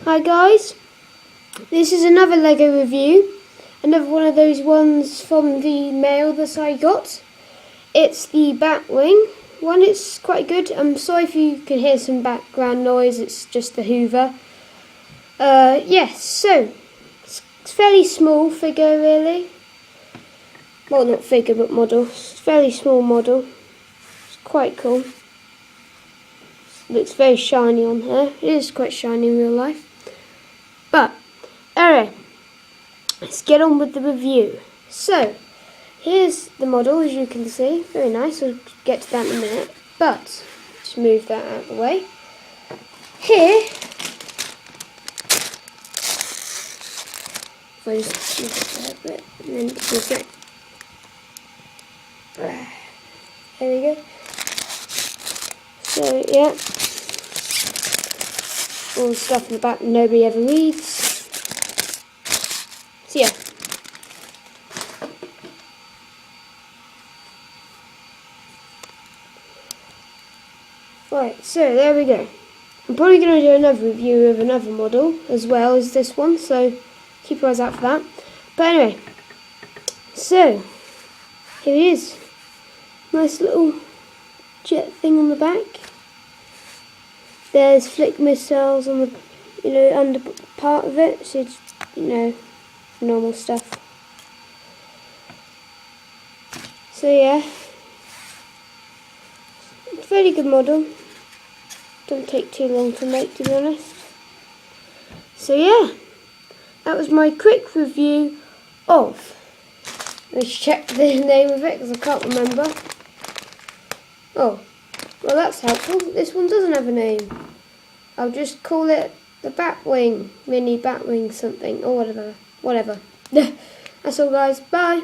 Hi guys, this is another Lego review, another one of those ones from the mail that I got. It's the Batwing one. It's quite good. I'm sorry if you can hear some background noise, it's just the Hoover. Yes, so it's fairly small figure really. Well, not figure but model. It's a fairly small model. It's quite cool. Looks very shiny on here. It is quite shiny in real life. But anyway, let's get on with the review. So here's the model, as you can see. Very nice. We'll get to that in a minute. But just move that out of the way. Here, if I just move it a bit and then move it. There we go. So yeah, all the stuff in the back nobody ever reads. So yeah. Right, so there we go. I'm probably going to do another review of another model as well as this one, so keep your eyes out for that. But anyway, so here it is. Nice little jet thing on the back. There's flick missiles on the, under part of it, so it's, normal stuff. So yeah, it's a very good model. Don't take too long to make, to be honest. So yeah, that was my quick review of. Let's check the name of it because I can't remember. Oh, well that's helpful. This one doesn't have a name. I'll just call it the Batwing, mini Batwing something, or whatever. That's all guys, bye.